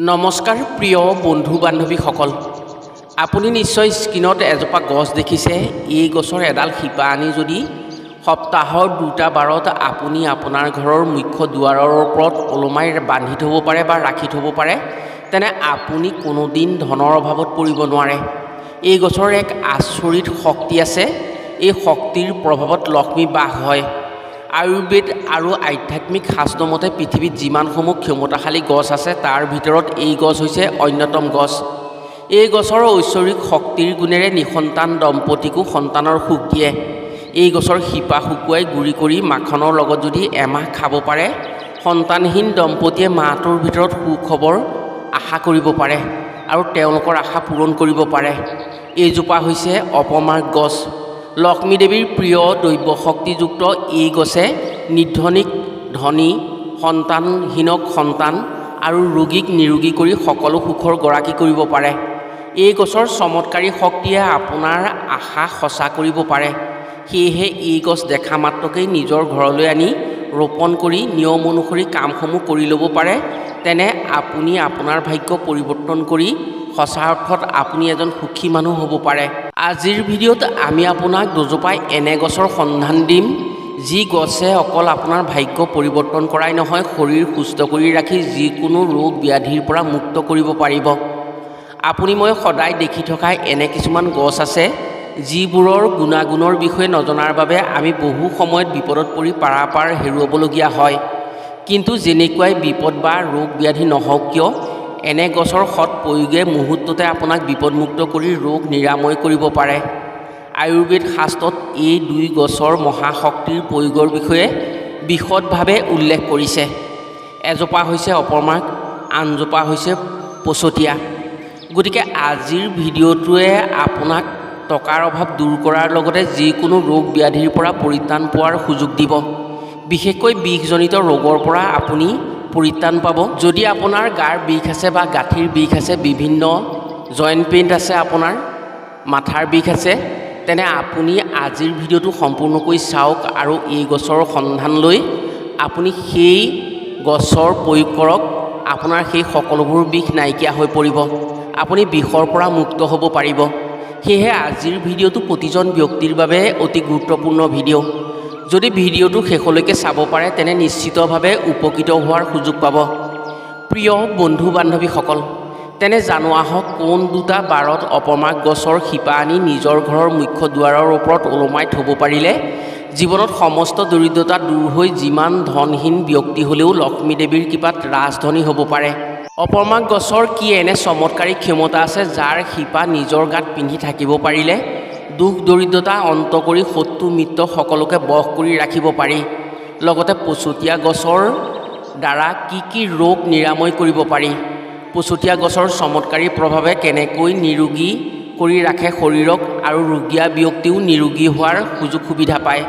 নমস্কাৰ প্ৰিয় বন্ধু বান্ধৱীসকল, আপুনি নিশ্চয় স্ক্ৰীনত এজোপা গছ দেখিছে। এই গছৰ এডাল শিপা আনি যদি সপ্তাহৰ 2টা বাৰত আপুনি আপোনাৰ ঘৰৰ মুখ্য দুৱাৰৰ ওপৰত ওলমাই বান্ধি থ'ব পাৰে বা ৰাখি থ'ব পাৰে, তেনে আপুনি কোনোদিন ধনৰ অভাৱত পৰিব নোৱাৰে। এই গছৰ এক আচৰিত শক্তি আছে। এই শক্তিৰ প্ৰভাৱত লক্ষ্মী বাস হয়। আয়ুৰ্বেদ আৰু আধ্যাত্মিক শাস্ত্ৰমতে পৃথিৱীত যিমানসমূহ ক্ষমতাশালী গছ আছে তাৰ ভিতৰত এই গছ হৈছে অন্যতম গছ। এই গছৰ ঐশ্বৰিক শক্তিৰ গুণেৰে নিসন্তান দম্পতীকো সন্তানৰ সুখ দিয়ে। এই গছৰ শিপা শুকুৱাই গুৰি কৰি মাখনৰ লগত যদি এমাহ খাব পাৰে, সন্তানহীন দম্পতীয়ে মাহটোৰ ভিতৰত সুখবৰ আশা কৰিব পাৰে আৰু তেওঁলোকৰ আশা পূৰণ কৰিব পাৰে। এইজোপা হৈছে অপমাৰ্গ গছ। লক্ষ্মী দেৱীৰ প্ৰিয় দৈৱ শক্তিযুক্ত এই গছে নিৰ্ধনীক ধনী, সন্তানহীনক সন্তান আৰু ৰোগীক নিৰোগী কৰি সকলো সুখৰ গৰাকী কৰিব পাৰে। এই গছৰ চমৎকাৰী শক্তিয়ে আপোনাৰ আশা সঁচা কৰিব পাৰে। সেয়েহে এই গছ দেখা মাত্ৰকেই নিজৰ ঘৰলৈ আনি ৰোপণ কৰি নিয়ম অনুসৰি কামসমূহ কৰি ল'ব পাৰে। তেনে আপুনি আপোনাৰ ভাগ্য পৰিৱৰ্তন কৰি সঁচা অৰ্থত আপুনি এজন সুখী মানুহ হ'ব পাৰে। আজিৰ ভিডিঅ'ত আমি আপোনাক দুজোপা এনে গছৰ সন্ধান দিম, যি গছে অকল আপোনাৰ ভাগ্য পৰিৱৰ্তন কৰাই নহয়, শৰীৰ সুস্থ কৰি ৰাখি যিকোনো ৰোগ ব্যাধিৰ পৰা মুক্ত কৰিব পাৰিব। আপুনি মই সদায় দেখি থকা এনে কিছুমান গছ আছে, যিবোৰৰ গুণাগুণৰ বিষয়ে নজনাৰ বাবে আমি বহু সময়ত বিপদত পৰি পাৰাপাৰ হেৰুৱাবলগীয়া হয়। কিন্তু যেনেকুৱাই বিপদ বা ৰোগ ব্যাধি নহওক কিয়, এনে গছৰ সৎ প্ৰয়োগে মুহূৰ্ততে আপোনাক বিপদমুক্ত কৰি ৰোগ নিৰাময় কৰিব পাৰে। আয়ুৰ্বেদ শাস্ত্ৰত এই দুই গছৰ মহাশক্তিৰ প্ৰয়োগৰ বিষয়ে বিশদভাৱে উল্লেখ কৰিছে। এজোপা হৈছে অপমাৰ্গ, আনজোপা হৈছে পচতীয়া। গতিকে আজিৰ ভিডিঅ'টোৱে আপোনাক টকাৰ অভাৱ দূৰ কৰাৰ লগতে যিকোনো ৰোগ ব্যাধিৰ পৰা পৰিত্ৰাণ পোৱাৰ সুযোগ দিব। বিশেষকৈ বিষজনিত ৰোগৰ পৰা আপুনি পৰিত্ৰাণ পাব। যদি আপোনাৰ গাৰ বিষ আছে বা গাঁঠিৰ বিষ আছে, বিভিন্ন জইণ্ট পেইন আছে, আপোনাৰ মাথাৰ বিষ আছে, তেনে আপুনি আজিৰ ভিডিঅ'টো সম্পূৰ্ণকৈ চাওক আৰু এই গছৰ সন্ধান লৈ আপুনি সেই গছৰ প্ৰয়োগ কৰক। আপোনাৰ সেই সকলোবোৰ বিষ নাইকিয়া হৈ পৰিব। আপুনি বিষৰ পৰা মুক্ত হ'ব পাৰিব। সেয়েহে আজিৰ ভিডিঅ'টো প্ৰতিজন ব্যক্তিৰ বাবে অতি গুৰুত্বপূৰ্ণ ভিডিঅ'। যদি ভিডিঅ'টো শেষলৈকে চাব পাৰে, তেনে নিশ্চিতভাৱে উপকৃত হোৱাৰ সুযোগ পাব। প্ৰিয় বন্ধু বান্ধৱীসকল, তেনে জানো আহক কোন 2টা বাৰত অপমাৰ্গ গছৰ শিপা আনি নিজৰ ঘৰৰ মুখ্য দুৱাৰৰ ওপৰত ওলমাই থ'ব পাৰিলে জীৱনত সমস্ত দৰিদ্ৰতা দূৰ হৈ যিমান ধনহীন ব্যক্তি হ'লেও লক্ষ্মী দেৱীৰ কৃপাত ৰাজধনী হ'ব পাৰে। অপমাৰ্গ গছৰ কি এনে চমৎকাৰী ক্ষমতা আছে, যাৰ শিপা নিজৰ গাত পিন্ধি থাকিব পাৰিলে দুখ দৰিদ্ৰতা অন্ত কৰি শত্ৰু মিত্ৰ সকলোকে বশ কৰি ৰাখিব পাৰি। লগতে পচতীয়া গছৰ দ্বাৰা কি ৰোগ নিৰাময় কৰিব পাৰি। পচতীয়া গছৰ চমৎকাৰী প্ৰভাৱে কেনেকৈ নিৰোগী কৰি ৰাখে শৰীৰক আৰু ৰোগীয়া ব্যক্তিও নিৰোগী হোৱাৰ সুযোগ সুবিধা পায়।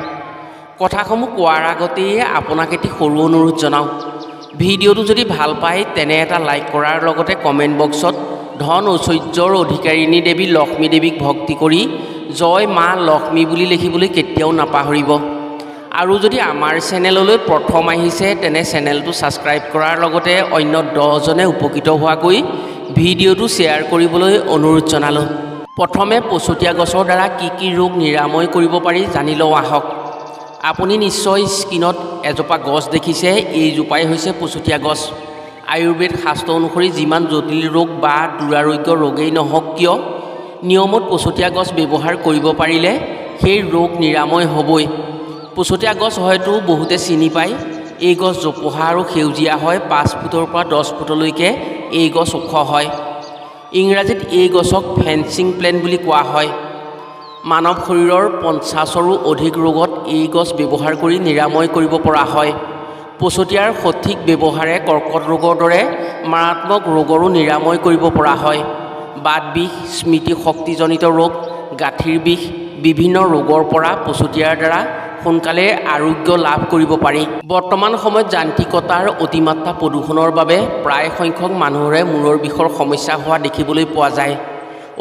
কথাসমূহ কোৱাৰ আগতেই আপোনাক এটি সৰু অনুৰোধ জনাওঁ। ভিডিঅ'টো যদি ভাল পায় তেনে এটা লাইক কৰাৰ লগতে কমেণ্ট বক্সত ধন ঐশ্বৰ্যৰ অধিকাৰিণী দেৱী লক্ষ্মী দেৱীক ভক্তি কৰি জয় মা লক্ষ্মী বুলি লিখিবলৈ কেতিয়াও নাপাহৰিব। আৰু যদি আমাৰ চেনেললৈ প্ৰথম আহিছে তেনে চেনেলটো ছাবস্ক্ৰাইব কৰাৰ লগতে অন্য 10জনে উপকৃত হোৱাকৈ ভিডিঅ'টো শ্বেয়াৰ কৰিবলৈ অনুৰোধ জনালোঁ। প্ৰথমে পচতীয়া গছৰ দ্বাৰা কি ৰোগ নিৰাময় কৰিব পাৰি জানি লওঁ আহক। আপুনি নিশ্চয় স্ক্ৰীনত এজোপা গছ দেখিছে। এইজোপাই হৈছে পচতীয়া গছ। আয়ুৰ্বেদ শাস্ত্ৰ অনুসৰি যিমান জটিল ৰোগ বা দুৰাৰোগ্য ৰোগেই নহওক কিয়, নিয়মত পচতীয়া গছ ব্যৱহাৰ কৰিব পাৰিলে সেই ৰোগ নিৰাময় হ'বই। পচতীয়া গছ হয়তো বহুতে চিনি পায়। এই গছ জোপোহা আৰু সেউজীয়া হয়। 5 ফুটৰ পৰা 10 ফুটলৈকে এই গছ ওখ হয়। ইংৰাজীত এই গছক ফেন্সিং প্লেণ্ট বুলি কোৱা হয়। মানৱ শৰীৰৰ 50ৰো অধিক ৰোগত এই গছ ব্যৱহাৰ কৰি নিৰাময় কৰিব পৰা হয়। পচতীয়াৰ সঠিক ব্যৱহাৰে কৰ্কট ৰোগৰ দৰে মাৰাত্মক ৰোগৰো নিৰাময় কৰিব পৰা হয়। বাত বিষ, স্মৃতি শক্তিজনিত ৰোগ, গাঁঠিৰ বিষ, বিভিন্ন ৰোগৰ পৰা পচতীয়াৰ দ্বাৰা সোনকালে আৰোগ্য লাভ কৰিব পাৰি। বৰ্তমান সময়ত যান্ত্ৰিকতাৰ অতিমাত্ৰা প্ৰদূষণৰ বাবে প্ৰায় সংখ্যক মানুহৰে মূৰৰ বিষৰ সমস্যা হোৱা দেখিবলৈ পোৱা যায়।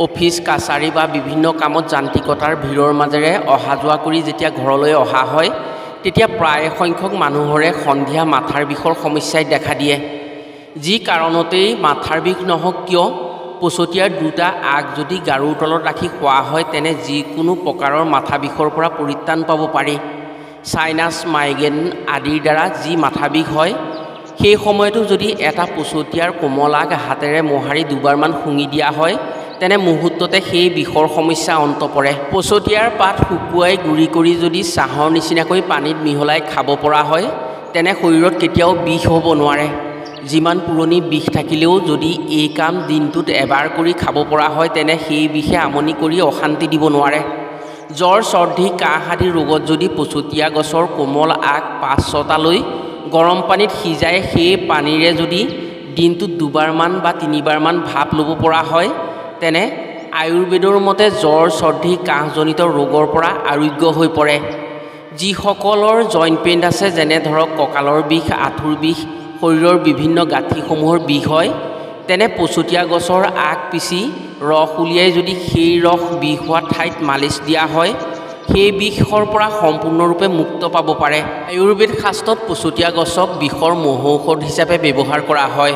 অফিচ কাছাৰী বা বিভিন্ন কামত যান্ত্ৰিকতাৰ ভিৰৰ মাজেৰে অহা যোৱা কৰি যেতিয়া ঘৰলৈ অহা হয়, তেতিয়া প্ৰায় সংখ্যক মানুহৰে সন্ধিয়া মাথাৰ বিষৰ সমস্যাই দেখা দিয়ে। যি কাৰণতেই মাথাৰ বিষ নহওক কিয় পচতীয়াৰ দুটা আগ যদি গাৰুৰ তলত ৰাখি খোৱা হয় তেনে যিকোনো প্ৰকাৰৰ মাথা বিষৰ পৰা পৰিত্ৰাণ পাব পাৰি। চাইনাছ মাইগ্ৰেন আদিৰ দ্বাৰা যি মাথা বিষ হয় সেই সময়তো যদি এটা পচতীয়াৰ কোমল আগ হাতেৰে মোহাৰি দুবাৰমান শুঙি দিয়া হয় তেনে মুহূৰ্ততে সেই বিষৰ সমস্যা অন্ত পৰে। পচতীয়াৰ পাত শুকুৱাই গুড়ি কৰি যদি চাহৰ নিচিনাকৈ পানীত মিহলাই খাব পৰা হয় তেনে শৰীৰত কেতিয়াও বিষ হ'ব নোৱাৰে। যিমান পুৰণি বিষ থাকিলেও যদি এই কাম দিনটোত এবাৰ কৰি খাব পৰা হয় তেনে সেই বিষে আমনি কৰি অশান্তি দিব নোৱাৰে। জ্বৰ চৰ্দি কাহ আদি ৰোগত যদি পচতীয়া গছৰ কোমল আগ ৫-৬টা লৈ গৰম পানীত সিজাই সেই পানীৰে যদি দিনটোত দুবাৰমান বা তিনিবাৰমান ভাপ ল'ব পৰা হয় তেনে আয়ুৰ্বেদৰ মতে জ্বৰ চৰ্দি কাহজনিত ৰোগৰ পৰা আৰোগ্য হৈ পৰে। যিসকলৰ জইণ্ট পেইন আছে যেনে ধৰক কঁকালৰ বিষ আঁঠুৰ বিষ শৰীৰৰ বিভিন্ন গাঁঠিসমূহৰ বিষ হয় তেনে পচতীয়া গছৰ আগ পিচি ৰস উলিয়াই যদি সেই ৰস বিষ হোৱা ঠাইত মালিচ দিয়া হয় সেই বিষৰ পৰা সম্পূৰ্ণৰূপে মুক্ত পাব পাৰে। আয়ুৰ্বেদ শাস্ত্ৰত পচতীয়া গছক বিষৰ মহৌষধ হিচাপে ব্যৱহাৰ কৰা হয়।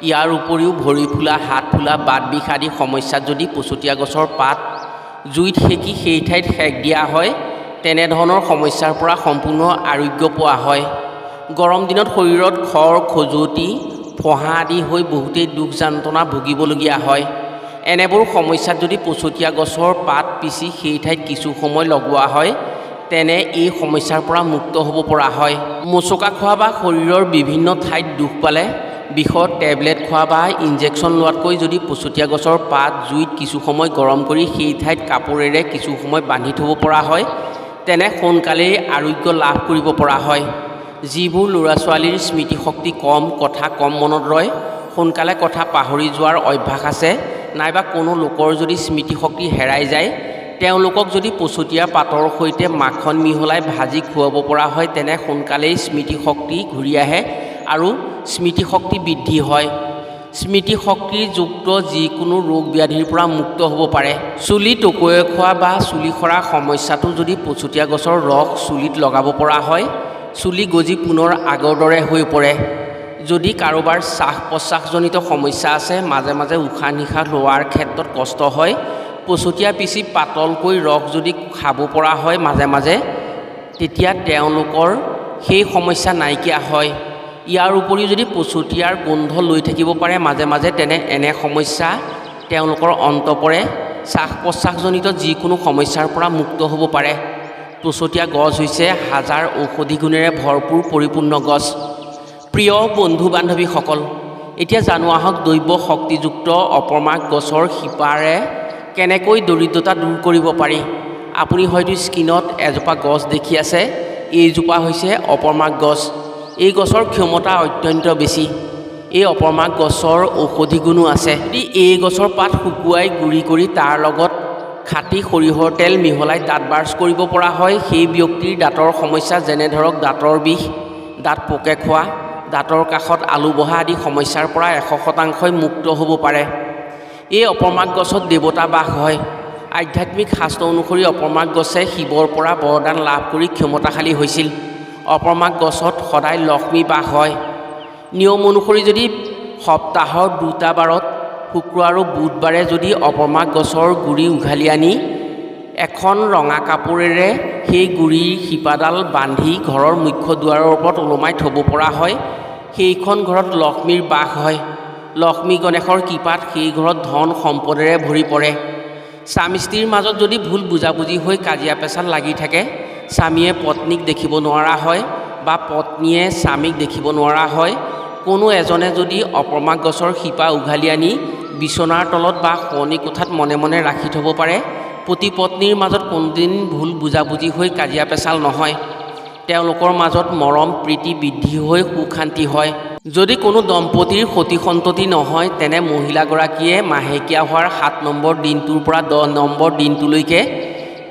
ইয়াৰ উপৰিও ভৰি ফুলা হাত ফুলা বাত বিষ আদি সমস্যাত যদি পচতীয়া গছৰ পাত জুইত সেকি সেই ঠাইত সেক দিয়া হয় তেনেধৰণৰ সমস্যাৰ পৰা সম্পূৰ্ণ আৰোগ্য পোৱা হয়। গৰম দিনত শৰীৰত খৰ খজুৱতি ফহা আদি হৈ বহুতেই দুখ যন্ত্ৰণা ভুগিবলগীয়া হয়। এনেবোৰ সমস্যাত যদি পচতীয়া গছৰ পাত পিচি সেই ঠাইত কিছু সময় লগোৱা হয় তেনে এই সমস্যাৰ পৰা মুক্ত হ'ব পৰা হয়। মোচোকা খোৱা বা শৰীৰৰ বিভিন্ন ঠাইত দুখ পালে বিষৰ টেবলেট খোৱা বা ইনজেকশ্যন লোৱাতকৈ যদি পচতীয়া গছৰ পাত জুইত কিছু সময় গৰম কৰি সেই ঠাইত কাপোৰেৰে কিছু সময় বান্ধি থ'ব পৰা হয় তেনে সোনকালেই আৰোগ্য লাভ কৰিব পৰা হয়। যিবোৰ ল'ৰা ছোৱালীৰ স্মৃতিশক্তি কম কথা কম মনত ৰয় সোনকালে কথা পাহৰি যোৱাৰ অভ্যাস আছে নাইবা কোনো লোকৰ যদি স্মৃতিশক্তি হেৰাই যায় তেওঁলোকক যদি পচতীয়া পাতৰ সৈতে মাখন মিহলাই ভাজি খুৱাব পৰা হয় তেনে সোনকালেই স্মৃতিশক্তি ঘূৰি আহে আৰু স্মৃতিশক্তি বৃদ্ধি হয়। স্মৃতিশক্তিযুক্ত যিকোনো ৰোগ ব্যাধিৰ পৰা মুক্ত হ'ব পাৰে। চুলি টকৌৱে খোৱা বা চুলি সৰা সমস্যাটো যদি পচতীয়া গছৰ ৰস চুলিত লগাব পৰা হয় চুলি গজি পুনৰ আগৰ দৰে হৈ পৰে। যদি কাৰোবাৰ শ্বাস প্ৰশ্বাসজনিত সমস্যা আছে মাজে মাজে উশাহ নিশাহ লোৱাৰ ক্ষেত্ৰত কষ্ট হয় পচতীয়া পিচি পাতলকৈ ৰস যদি খাব পৰা হয় মাজে মাজে তেতিয়া তেওঁলোকৰ সেই সমস্যা নাইকিয়া হয়। ইয়াৰ উপৰিও যদি পচতীয়াৰ গোন্ধ লৈ থাকিব পাৰে মাজে মাজে তেনে এনে সমস্যা তেওঁলোকৰ অন্ত পৰে। শ্বাস প্ৰশ্বাসজনিত যিকোনো সমস্যাৰ পৰা মুক্ত হ'ব পাৰে। পচতীয়া গছ হৈছে হাজাৰ ঔষধি গুণেৰে ভৰপূৰ পৰিপূৰ্ণ গছ। প্ৰিয় বন্ধু বান্ধৱীসকল এতিয়া জানো আহক দৈৱ শক্তিযুক্ত অপমাক গছৰ শিপাৰে কেনেকৈ দৰিদ্ৰতা দূৰ কৰিব পাৰি। আপুনি হয়তো স্ক্ৰীনত এজোপা গছ দেখি আছে এইজোপা হৈছে অপমাক গছ। এই গছৰ ক্ষমতা অত্যন্ত বেছি। এই অপমাক গছৰ ঔষধি গুণো আছে। যদি এই গছৰ পাত শুকুৱাই গুড়ি কৰি তাৰ লগত খাটি সৰিয়হৰ তেল মিহলাই দাঁত ব্ৰাছ কৰিব পৰা হয় সেই ব্যক্তিৰ দাঁতৰ সমস্যা যেনে ধৰক দাঁতৰ বিষ দাঁত পোকে খোৱা দাঁতৰ কাষত আলু বহা আদি সমস্যাৰ পৰা 100% মুক্ত হ'ব পাৰে। এই অপমাক গছত দেৱতা বাস হয়। আধ্যাত্মিক শাস্ত্ৰ অনুসৰি অপমাক গছে শিৱৰ পৰা বৰদান লাভ কৰি ক্ষমতাশালী হৈছিল। অপমাক গছত সদায় লক্ষ্মী বাস হয়। নিয়ম অনুসৰি যদি সপ্তাহৰ 2টা বাৰত শুক্ৰ আৰু বুধবাৰে যদি অপমাক গছৰ গুৰি উঘালি আনি এখন ৰঙা কাপোৰেৰে সেই গুৰিৰ শিপাডাল বান্ধি ঘৰৰ মুখ্য দুৱাৰৰ ওপৰত ওলমাই থ'ব পৰা হয় সেইখন ঘৰত লক্ষ্মীৰ বাস হয়। লক্ষ্মী গণেশৰ কৃপাত সেই ঘৰত ধন সম্পদেৰে ভৰি পৰে। স্বামী স্ত্ৰীৰ মাজত যদি ভুল বুজাবুজি হৈ কাজিয়া পেচাল লাগি থাকে স্বামীয়ে পত্নীক দেখিব নোৱাৰা হয় বা পত্নীয়ে স্বামীক দেখিব নোৱাৰা হয় কোনো এজনে যদি অপমাক গছৰ শিপা উঘালি আনি বিচনাৰ তলত বা শয়নি কোঠাত মনে মনে ৰাখি থ'ব পাৰে পতি পত্নীৰ মাজত কোনোদিন ভুল বুজাবুজি হৈ কাজিয়া পেচাল নহয়। তেওঁলোকৰ মাজত মৰম প্ৰীতি বৃদ্ধি হৈ সুখ শান্তি হয়। যদি কোনো দম্পতীৰ সতি সন্ততি নহয় তেনে মহিলাগৰাকীয়ে মাহেকীয়া হোৱাৰ 7 নম্বৰ দিনটোৰ পৰা 10 নম্বৰ দিনটোলৈকে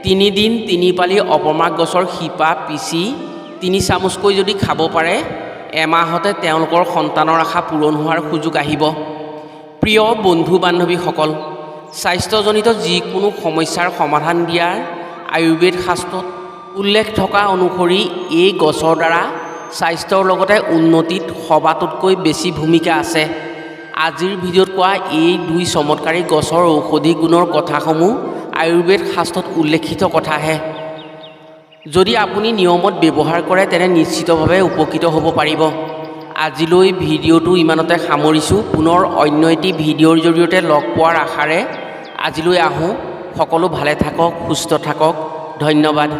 3 দিন 3 পালি অপমাক গছৰ শিপা পিচি 3 চামুচকৈ যদি খাব পাৰে এমাহতে তেওঁলোকৰ সন্তানৰ আশা পূৰণ হোৱাৰ সুযোগ আহিব। প্ৰিয় বন্ধু বান্ধৱীসকল স্বাস্থ্যজনিত যিকোনো সমস্যাৰ সমাধান দিয়াৰ আয়ুৰ্বেদ শাস্ত্ৰত উল্লেখ থকা অনুসৰি এই গছৰ দ্বাৰা স্বাস্থ্যৰ লগতে উন্নতিত সবাতোতকৈ বেছি ভূমিকা আছে। আজিৰ ভিডিঅ'ত কোৱা এই 2 চমৎকাৰী গছৰ ঔষধি গুণৰ কথাসমূহ আয়ুৰ্বেদ শাস্ত্ৰত উল্লেখিত কথাহে। যদি আপুনি নিয়মত ব্যৱহাৰ কৰে তেনে নিশ্চিতভাৱে উপকৃত হ'ব পাৰিব। আজিলৈ ভিডিঅ'টো ইমানতে সামৰিছোঁ। পুনৰ অন্য এটি ভিডিঅ'ৰ জৰিয়তে লগ পোৱাৰ আশাৰে আজিলৈ আহোঁ। সকলো ভালে থাকক, সুস্থ থাকক। ধন্যবাদ।